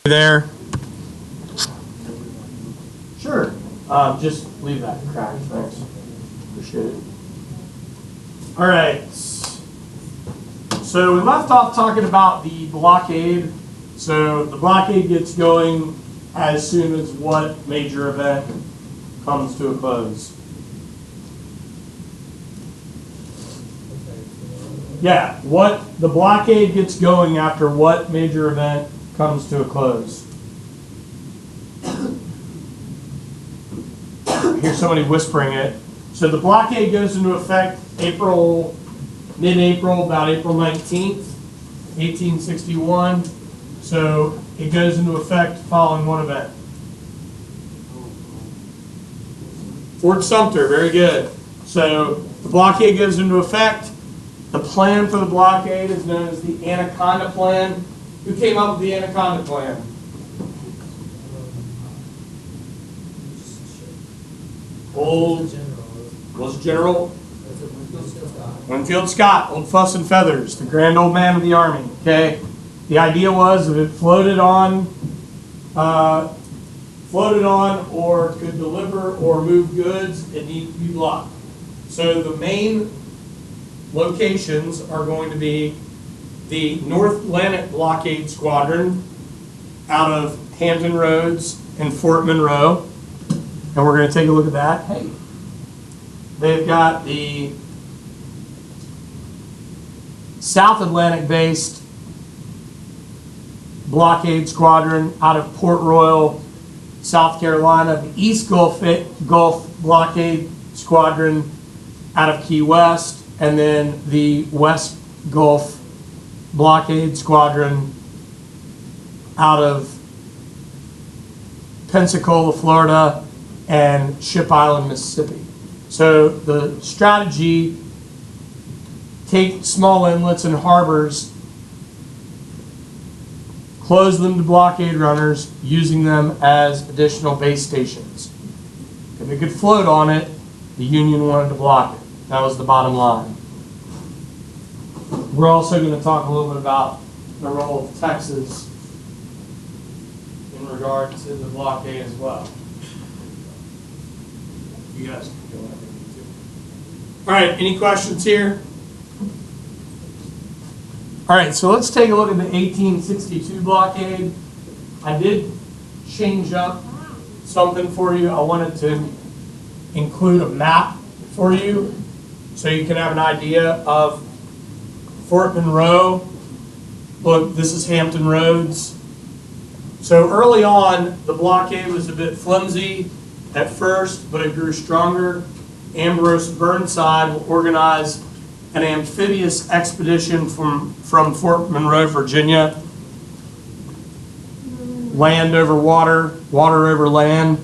there? Sure. Just leave that crack. Thanks. Appreciate it. All right. So we left off talking about the blockade. So the blockade gets going as soon as what major event comes to a close? Yeah, what the blockade gets going after what major event comes to a close? Hear somebody whispering it. So the blockade goes into effect mid-April, about April 19th, 1861. So it goes into effect following what event? Fort Sumter, very good. So the blockade goes into effect. The plan for the blockade is known as the Anaconda Plan. Who came up with the Anaconda Plan? Was General Winfield Scott, Old Fuss and Feathers, the grand old man of the army. Okay, the idea was if it floated on or could deliver or move goods, it needed to be blocked. So the main locations are going to be the North Atlantic Blockade Squadron out of Hampton Roads and Fort Monroe. And we're going to take a look at that. Hey, they've got the South Atlantic based Blockade Squadron out of Port Royal, South Carolina. The East Gulf Blockade Squadron out of Key West. And then the West Gulf Blockade Squadron out of Pensacola, Florida, and Ship Island, Mississippi. So the strategy, take small inlets and harbors, close them to blockade runners, using them as additional base stations. If it could float on it, the Union wanted to block it. That was the bottom line. We're also going to talk a little bit about the role of Texas in regard to the blockade as well. You guys can go ahead and do it. All right, any questions here? All right, so let's take a look at the 1862 blockade. I did change up something for you. I wanted to include a map for you so you can have an idea of Fort Monroe. Look, this is Hampton Roads. So early on, the blockade was a bit flimsy at first, but it grew stronger. Ambrose Burnside will organize an amphibious expedition from Fort Monroe, Virginia. Land over water, water over land.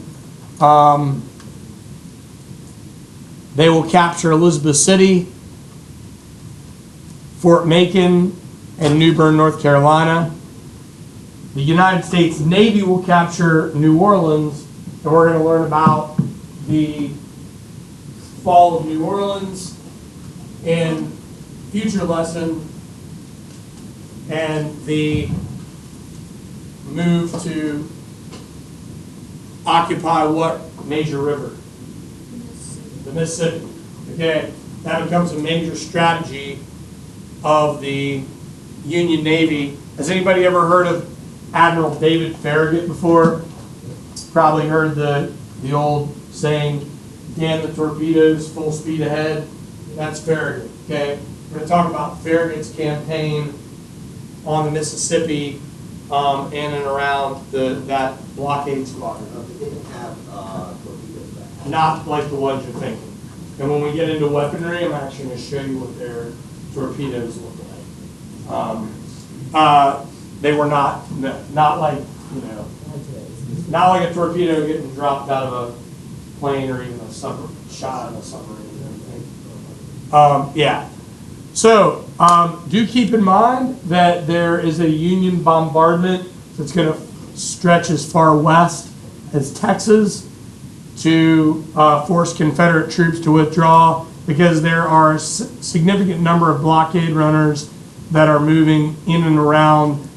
They will capture Elizabeth City, Fort Macon, and New Bern, North Carolina. The United States Navy will capture New Orleans, and we're going to learn about the fall of New Orleans in future lesson and the move to occupy what major river? The Mississippi. Okay, that becomes a major strategy of the Union Navy. Has anybody ever heard of Admiral David Farragut before? Probably heard the old saying, "Dan the torpedoes, full speed ahead." That's Farragut. Okay, we're going to talk about Farragut's campaign on the Mississippi in and around that blockade squadron. They didn't have torpedoes back. Not like the ones you're thinking. And when we get into weaponry, I'm actually going to show you what their torpedoes look like. They were not like, not like a torpedo getting dropped out of a plane or even a shot out of a submarine or anything. Yeah. So do keep in mind that there is a Union bombardment that's going to stretch as far west as Texas to force Confederate troops to withdraw, because there are a significant number of blockade runners that are moving in and around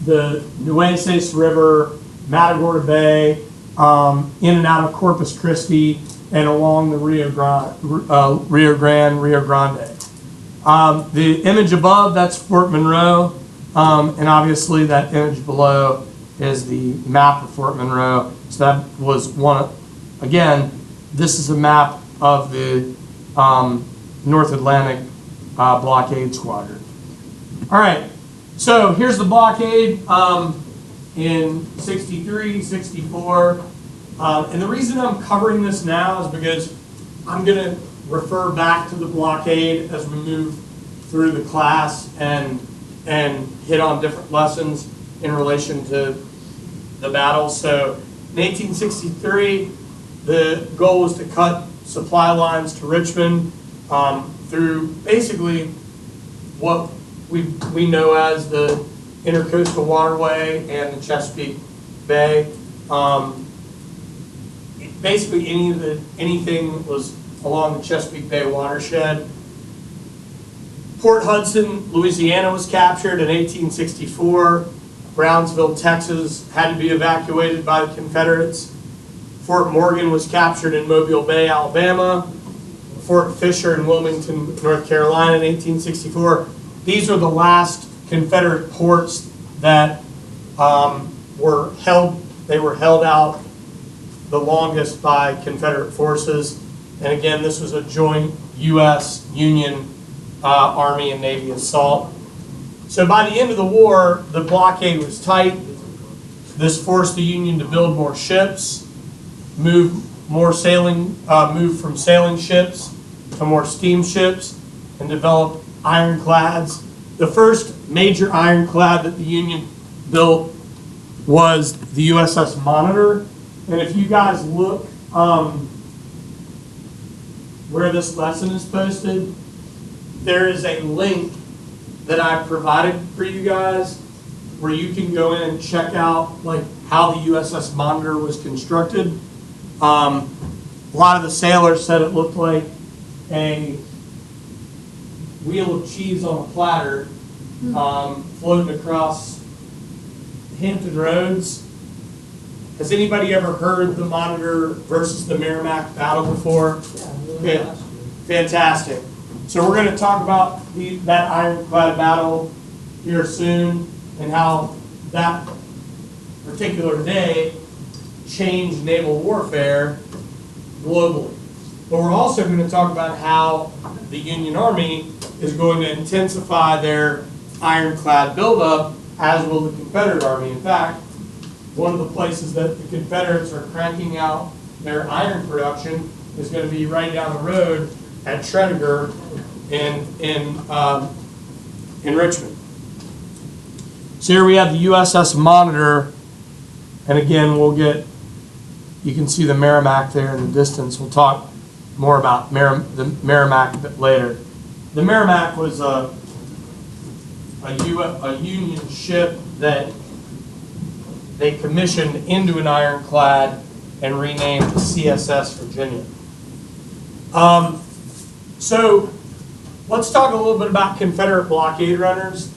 the Nueces River, Matagorda Bay, in and out of Corpus Christi, and along the Rio Grande. The image above, that's Fort Monroe, and obviously that image below is the map of Fort Monroe. So that was one, again, this is a map of the North Atlantic Blockade Squadron. All right, so here's the blockade in 63, 64. And the reason I'm covering this now is because I'm going to refer back to the blockade as we move through the class and hit on different lessons in relation to the battle. So in 1863, the goal was to cut supply lines to Richmond through basically what we know as the Intercoastal Waterway and the Chesapeake Bay. Basically, anything was along the Chesapeake Bay watershed. Port Hudson, Louisiana was captured in 1864. Brownsville, Texas had to be evacuated by the Confederates. Fort Morgan was captured in Mobile Bay, Alabama. Fort Fisher in Wilmington, North Carolina in 1864. These are the last Confederate ports that were held. They were held out the longest by Confederate forces. And again, this was a joint U.S. Union Army and Navy assault. So by the end of the war, the blockade was tight. This forced the Union to build more ships, move from sailing ships to more steamships, and develop ironclads. The first major ironclad that the Union built was the USS Monitor. And if you guys look where this lesson is posted, there is a link that I provided for you guys where you can go in and check out like how the USS Monitor was constructed. A lot of the sailors said it looked like a wheel of cheese on a platter floating across Hampton Roads. Has anybody ever heard the Monitor versus the Merrimack battle before? Yeah, fantastic. So we're going to talk about that ironclad battle here soon and how that particular day changed naval warfare globally. But we're also going to talk about how the Union Army is going to intensify their ironclad buildup, as will the Confederate Army. In fact, one of the places that the Confederates are cranking out their iron production is going to be right down the road at Tredegar in Richmond. So here we have the USS Monitor, and again you can see the Merrimack there in the distance. We'll talk more about the Merrimack a bit later. The Merrimack was a Union ship that they commissioned into an ironclad and renamed the CSS Virginia. So let's talk a little bit about Confederate blockade runners.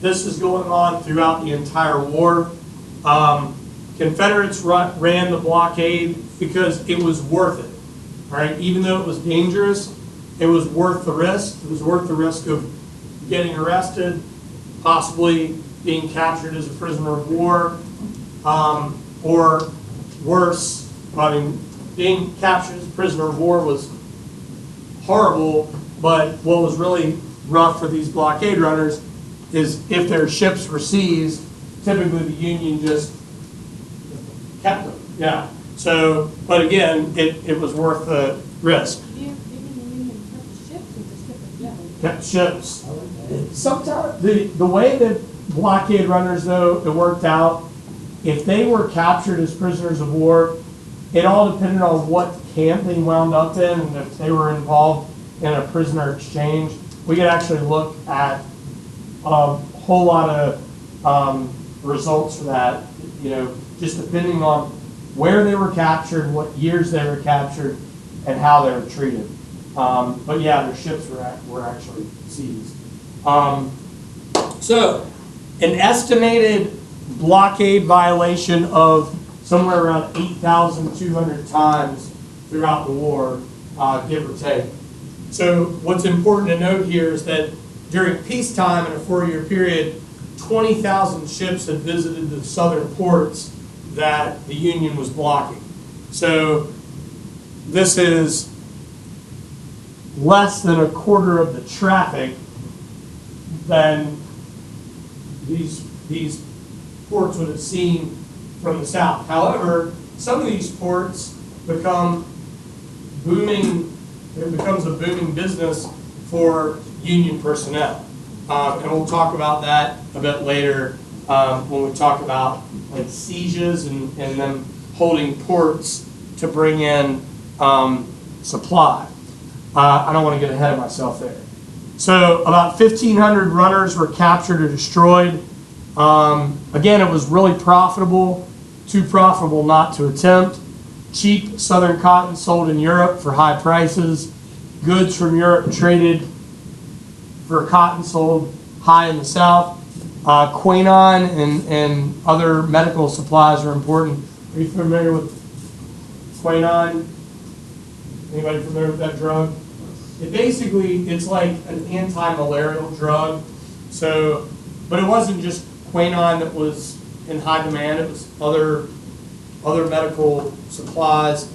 This is going on throughout the entire war. Confederates ran the blockade because it was worth it. All right, even though it was dangerous, it was worth the risk. It was worth the risk of getting arrested, possibly being captured as a prisoner of war, or worse. I mean, being captured as a prisoner of war was horrible, but what was really rough for these blockade runners is if their ships were seized, typically the Union just kept them. Yeah. So, but again, it was worth the risk. Kept ships. Sometimes the way that blockade runners, though, it worked out, if they were captured as prisoners of war, it all depended on what camp they wound up in, and if they were involved in a prisoner exchange. We could actually look at a whole lot of results for that, just depending on where they were captured, what years they were captured, and how they were treated. But yeah, their ships were actually seized. So, an estimated blockade violation of somewhere around 8,200 times throughout the war, give or take. So what's important to note here is that during peacetime in a 4-year period, 20,000 ships had visited the southern ports that the Union was blocking. So this is less than a quarter of the traffic than these ports would have seen from the south. However, some of these ports become booming. It becomes a booming business for Union personnel, and we'll talk about that a bit later when we talk about like sieges and them holding ports to bring in supply. I don't want to get ahead of myself there. So about 1,500 runners were captured or destroyed. Again, it was really profitable, too profitable not to attempt. Cheap southern cotton sold in Europe for high prices. Goods from Europe traded for cotton sold high in the south. Quinine and other medical supplies are important. Are you familiar with quinine? Anybody familiar with that drug? It's like an anti-malarial drug. So, but it wasn't just quinine that was in high demand. It was other medical supplies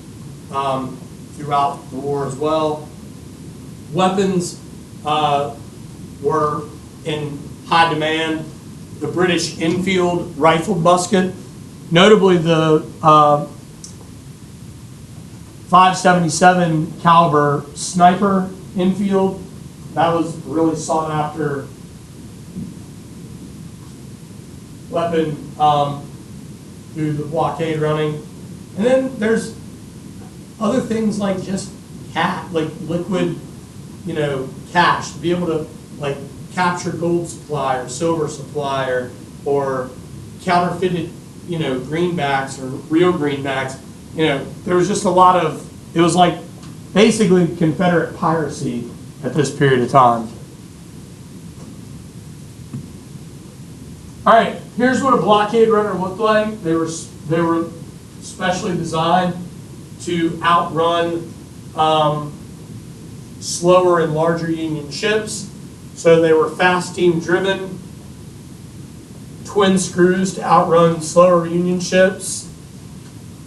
throughout the war as well. Weapons were in high demand. The British Enfield rifled musket, notably the 577 caliber sniper Enfield, that was really sought after weapon through the blockade running. And then there's other things like just like liquid, cash, to be able to like capture gold supply or silver supply or counterfeited, greenbacks or real greenbacks. There was just a lot of, it was like basically Confederate piracy at this period of time. All right, here's what a blockade runner looked like. They were specially designed to outrun slower and larger Union ships. So they were fast steam driven, twin screws to outrun slower Union ships,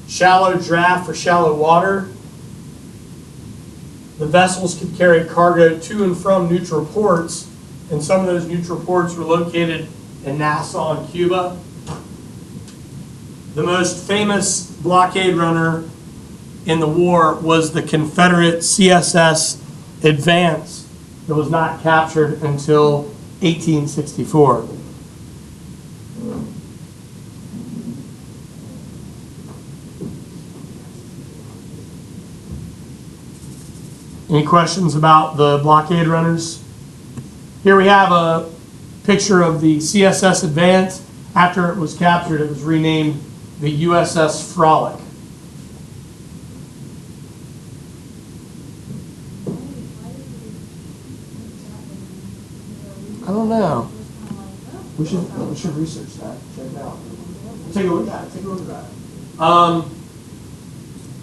shallow draft for shallow water. The vessels could carry cargo to and from neutral ports, and some of those neutral ports were located in Nassau and Cuba. The most famous blockade runner in the war was the Confederate CSS Advance that was not captured until 1864. Any questions about the blockade runners? Here we have a picture of the CSS Advance. After it was captured, it was renamed the USS Frolic. I don't know. We should research that. Check it out. Take a look at it.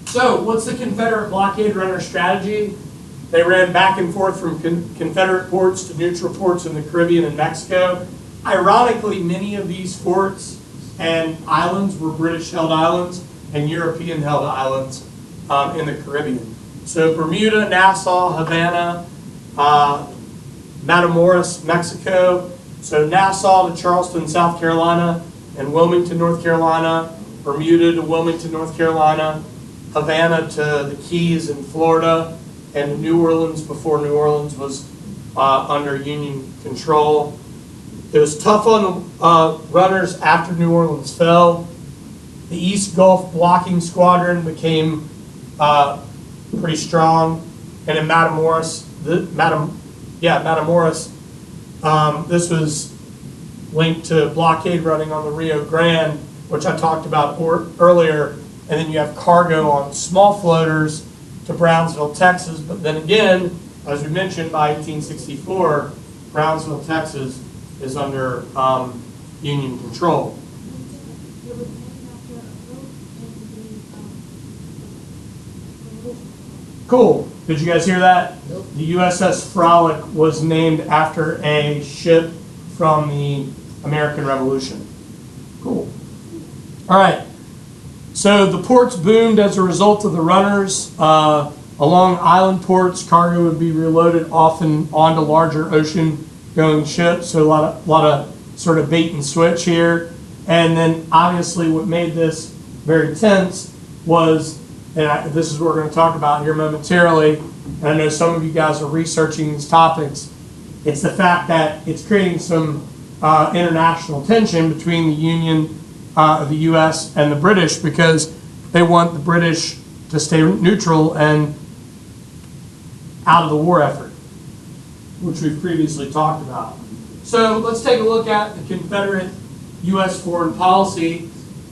So, what's the Confederate blockade runner strategy? They ran back and forth from Confederate ports to neutral ports in the Caribbean and Mexico. Ironically, many of these forts and islands were British-held islands and European-held islands in the Caribbean. So Bermuda, Nassau, Havana, Matamoros, Mexico. So Nassau to Charleston, South Carolina, and Wilmington, North Carolina. Bermuda to Wilmington, North Carolina. Havana to the Keys in Florida, and New Orleans before New Orleans was under Union control. It was tough on the runners after New Orleans fell. The East Gulf Blocking Squadron became pretty strong, and in Matamoros, this was linked to blockade running on the Rio Grande, which I talked about earlier. And then you have cargo on small floaters to Brownsville, Texas. But then again, as we mentioned, by 1864, Brownsville, Texas is under Union control. Cool. Did you guys hear that? Nope. The USS Frolic was named after a ship from the American Revolution. Cool. All right. So the ports boomed as a result of the runners. Along island ports, cargo would be reloaded often onto larger ocean-going ships. So a lot of sort of bait and switch here. And then obviously what made this very tense was, and this is what we're going to talk about here momentarily, and I know some of you guys are researching these topics, it's the fact that it's creating some international tension between the Union, the U.S. and the British, because they want the British to stay neutral and out of the war effort, which we've previously talked about. So let's take a look at the Confederate U.S. foreign policy.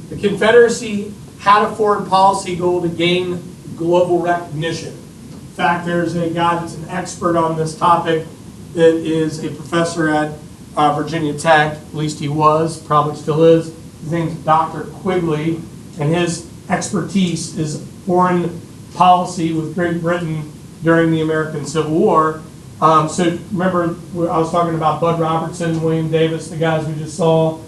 The Confederacy had a foreign policy goal to gain global recognition. In fact, there's a guy that's an expert on this topic that is a professor at Virginia Tech, at least he was, probably still is. His name's Dr. Quigley, and his expertise is foreign policy with Great Britain during the American Civil War. So remember, I was talking about Bud Robertson, William Davis, the guys we just saw.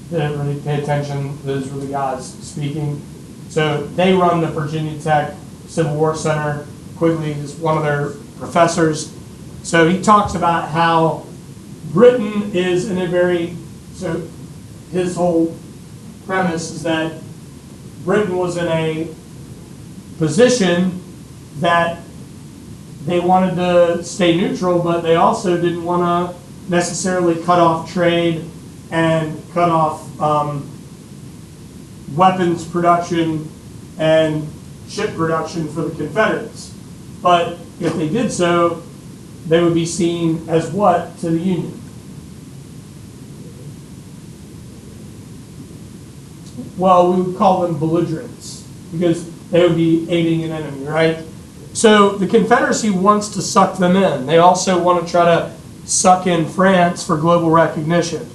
Didn't really pay attention. Those were the guys speaking. So they run the Virginia Tech Civil War Center. Quigley is one of their professors. So he talks about how Britain is in a very, so his whole premise is that Britain was in a position that they wanted to stay neutral, but they also didn't want to necessarily cut off trade and cut off weapons production and ship production for the Confederates. But if they did so, they would be seen as what to the Union? Well, we would call them belligerents because they would be aiding an enemy, right? So the Confederacy wants to suck them in. They also want to try to suck in France for global recognition.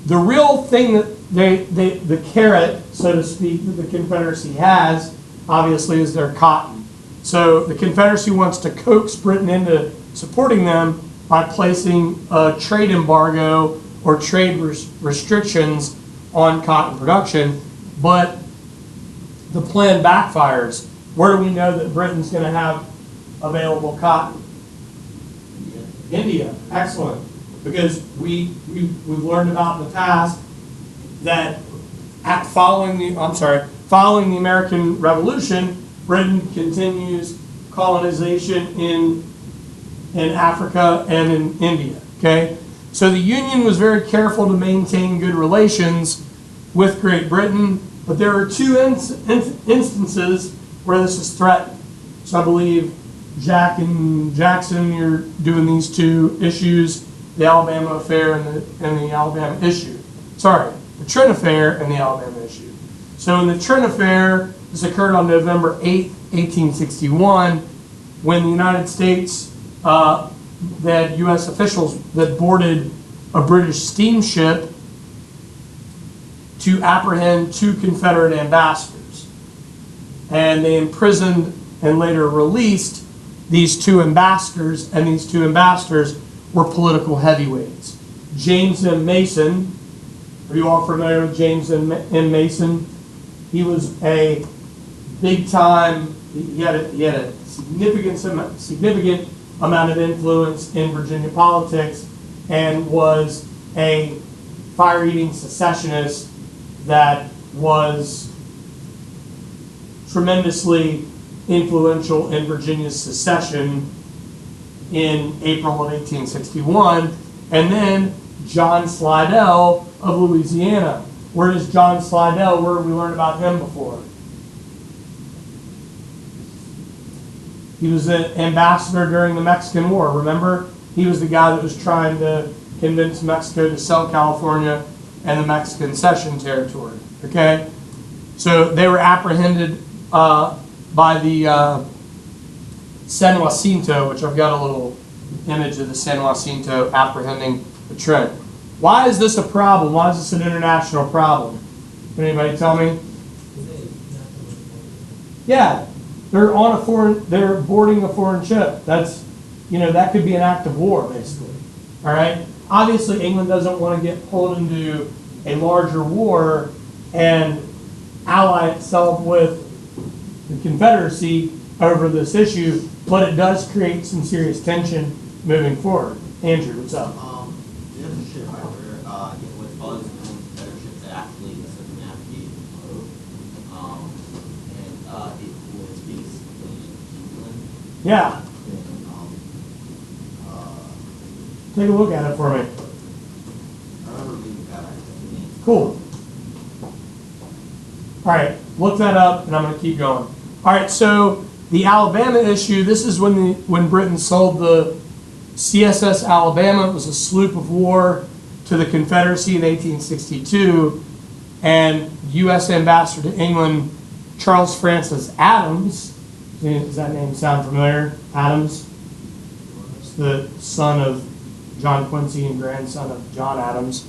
The real thing that the carrot, so to speak, that the Confederacy has, obviously, is their cotton. So the Confederacy wants to coax Britain into supporting them by placing a trade embargo or trade restrictions on cotton production, but the plan backfires. Where do we know that Britain's going to have available cotton? India. Excellent. Because we've learned about in the past that following the American Revolution, Britain continues colonization in Africa and in India. Okay, so the Union was very careful to maintain good relations with Great Britain, but there are two instances where this is threatened. So I believe Jack and Jackson, you're doing these two issues, the Alabama affair and the Alabama issue. Sorry, the Trent affair and the Alabama issue. So in the Trent affair, this occurred on November 8, 1861, when the United States, they had U.S. officials that boarded a British steamship to apprehend two Confederate ambassadors. And they imprisoned and later released these two ambassadors, and these two ambassadors were political heavyweights. James M. Mason, are you all familiar with James M. Mason? He was a big time, he had a significant amount of influence in Virginia politics and was a fire-eating secessionist that was tremendously influential in Virginia's secession in April of 1861. And then John Slidell of Louisiana. Where is John Slidell? Where have we learned about him before? He was an ambassador during the Mexican War. Remember? He was the guy that was trying to convince Mexico to sell California and the Mexican cession territory. Okay? So they were apprehended by the San Jacinto, which I've got a little image of the San Jacinto apprehending the Trent. Why is this a problem? Why is this an international problem? Can anybody tell me? Yeah, they're they're boarding a foreign ship. That's, that could be an act of war, basically. All right? Obviously, England doesn't want to get pulled into a larger war and ally itself with the Confederacy over this issue, but it does create some serious tension moving forward. Andrew, what's up? There's a ship right there, what's called the Confederate ship that actually circumnavigated the globe. And it was based in England. Yeah. And, Take a look at it for me. I remember reading that actually. Cool. All right, look that up, and I'm going to keep going. All right, so the Alabama issue, this is when Britain sold the CSS Alabama. It was a sloop of war to the Confederacy in 1862, and U.S. Ambassador to England, Charles Francis Adams, does that name sound familiar? Adams? It's the son of John Quincy and grandson of John Adams.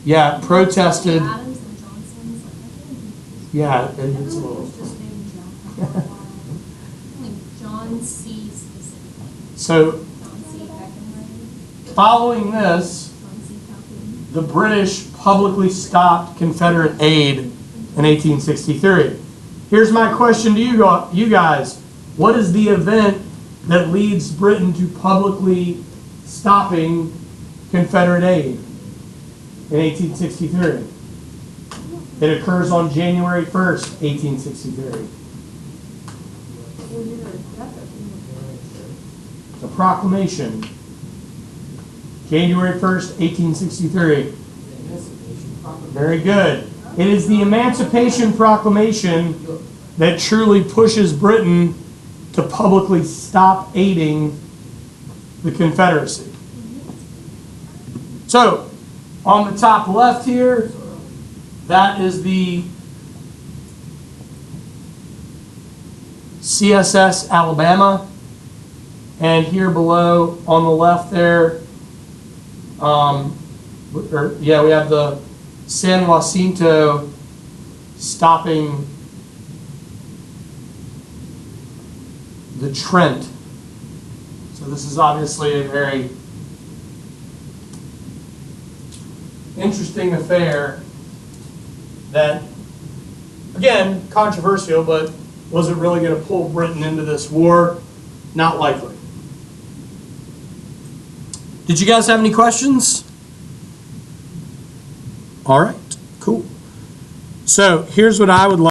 Yeah, protested. Adams and Johnson's, like, I think. Yeah, it's a little. Just named John. Like John C. specifically. So, John C. Beckenridge. following this, John C. Calhoun. the British publicly stopped Confederate aid in 1863. Here's my question to you guys. What is the event that leads Britain to publicly stopping Confederate aid in 1863? It occurs on January 1st, 1863. The proclamation. January 1st, 1863. Very good. It is the Emancipation Proclamation that truly pushes Britain to publicly stop aiding the Confederacy. So, on the top left here, that is the CSS Alabama. And here below on the left there, we have the San Jacinto stopping the Trent. So this is obviously a very interesting affair that, again, controversial, but was it really going to pull Britain into this war? Not likely. Did you guys have any questions? All right, cool. So here's what I would like.